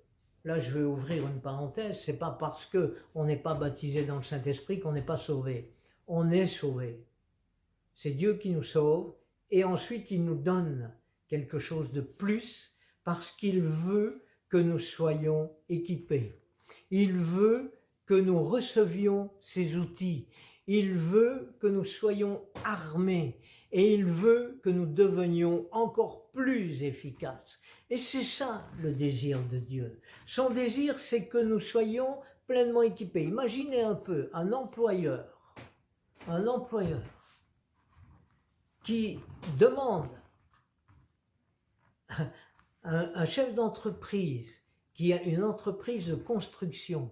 là je vais ouvrir une parenthèse, c'est pas parce qu'on n'est pas baptisé dans le Saint-Esprit qu'on n'est pas sauvé. On est sauvé. C'est Dieu qui nous sauve et ensuite il nous donne quelque chose de plus parce qu'il veut que nous soyons équipés. Il veut que nous recevions ses outils. Il veut que nous soyons armés et il veut que nous devenions encore plus efficaces. Et c'est ça le désir de Dieu. Son désir, c'est que nous soyons pleinement équipés. Imaginez un peu un employeur qui demande à un chef d'entreprise qui a une entreprise de construction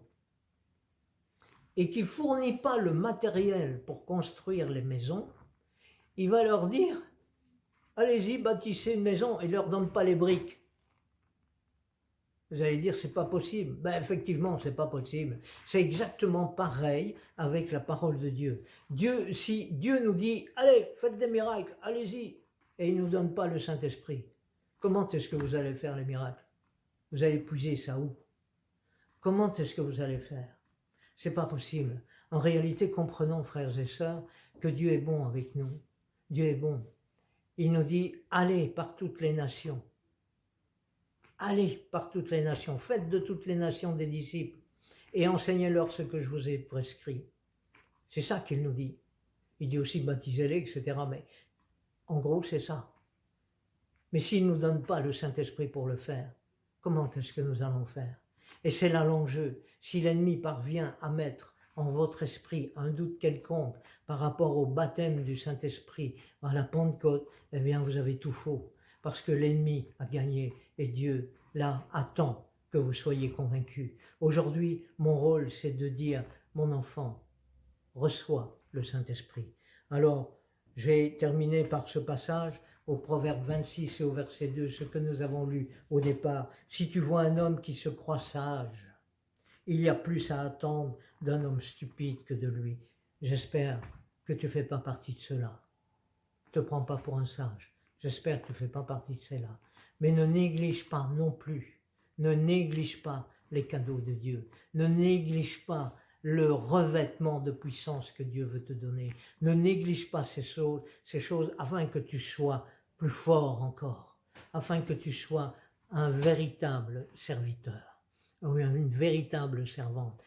et qui ne fournit pas le matériel pour construire les maisons, il va leur dire « Allez-y, bâtissez une maison » et ne leur donne pas les briques. Vous allez dire, c'est pas possible. Ben effectivement, c'est pas possible. C'est exactement pareil avec la parole de Dieu. Si Dieu nous dit, allez, faites des miracles, allez-y, et il ne nous donne pas le Saint-Esprit, comment est-ce que vous allez faire les miracles? Vous allez puiser ça où? Comment est-ce que vous allez faire? C'est pas possible. En réalité, comprenons, frères et sœurs, que Dieu est bon avec nous. Dieu est bon. Il nous dit, allez par toutes les nations. Allez par toutes les nations, faites de toutes les nations des disciples et enseignez-leur ce que je vous ai prescrit. C'est ça qu'il nous dit. Il dit aussi baptisez-les, etc. Mais en gros, c'est ça. Mais s'il ne nous donne pas le Saint-Esprit pour le faire, comment est-ce que nous allons faire? Et c'est là l'enjeu. Si l'ennemi parvient à mettre en votre esprit un doute quelconque par rapport au baptême du Saint-Esprit à la Pentecôte, eh bien vous avez tout faux. Parce que l'ennemi a gagné et Dieu, là, attend que vous soyez convaincus. Aujourd'hui, mon rôle, c'est de dire, mon enfant, reçois le Saint-Esprit. Alors, je vais terminer par ce passage au Proverbe 26 et au verset 2, ce que nous avons lu au départ. Si tu vois un homme qui se croit sage, il y a plus à attendre d'un homme stupide que de lui. J'espère que tu ne fais pas partie de cela. Ne te prends pas pour un sage. J'espère que tu ne fais pas partie de cela. Mais ne néglige pas non plus, ne néglige pas les cadeaux de Dieu. Ne néglige pas le revêtement de puissance que Dieu veut te donner. Ne néglige pas ces choses afin que tu sois plus fort encore, afin que tu sois un véritable serviteur, ou une véritable servante,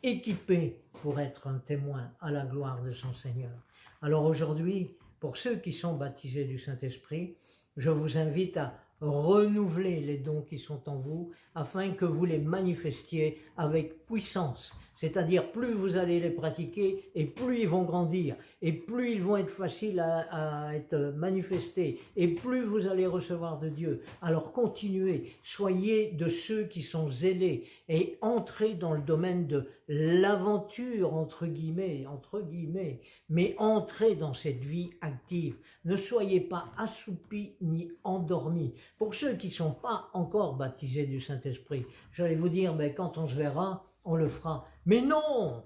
équipé pour être un témoin à la gloire de son Seigneur. Alors aujourd'hui, pour ceux qui sont baptisés du Saint-Esprit, je vous invite à renouveler les dons qui sont en vous afin que vous les manifestiez avec puissance. C'est-à-dire plus vous allez les pratiquer et plus ils vont grandir et plus ils vont être faciles à être manifestés et plus vous allez recevoir de Dieu. Alors continuez, soyez de ceux qui sont zélés et entrez dans le domaine de l'aventure entre guillemets, mais entrez dans cette vie active. Ne soyez pas assoupis ni endormis. Pour ceux qui ne sont pas encore baptisés du Saint-Esprit, j'allais vous dire, mais quand on se verra, on le fera. Mais non!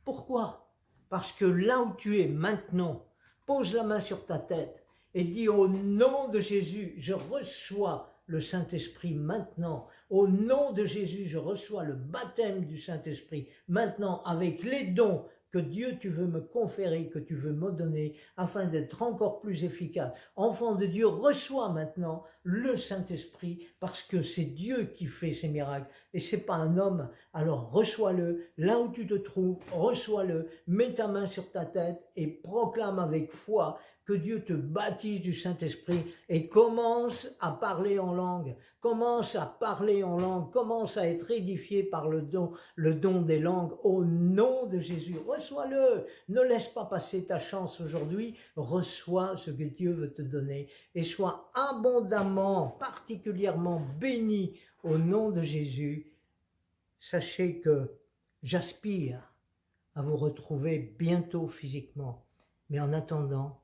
Pourquoi? Parce que là où tu es maintenant, pose la main sur ta tête et dis au nom de Jésus, je reçois le Saint-Esprit maintenant. Au nom de Jésus, je reçois le baptême du Saint-Esprit maintenant avec les dons que Dieu tu veux me conférer, que tu veux me donner, afin d'être encore plus efficace. Enfant de Dieu, reçois maintenant le Saint-Esprit, parce que c'est Dieu qui fait ces miracles, et c'est pas un homme. Alors reçois-le, là où tu te trouves, reçois-le, mets ta main sur ta tête, et proclame avec foi que Dieu te baptise du Saint-Esprit, et commence à parler en langue, commence à parler en langue, commence à être édifié par le don des langues, au nom de Jésus. Reçois-le, ne laisse pas passer ta chance aujourd'hui, reçois ce que Dieu veut te donner, et sois abondamment, particulièrement béni au nom de Jésus. Sachez que j'aspire à vous retrouver bientôt physiquement, mais en attendant,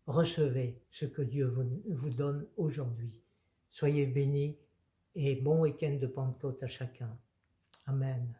recevez ce que Dieu vous donne aujourd'hui. Soyez bénis et bon week-end de Pentecôte à chacun. Amen.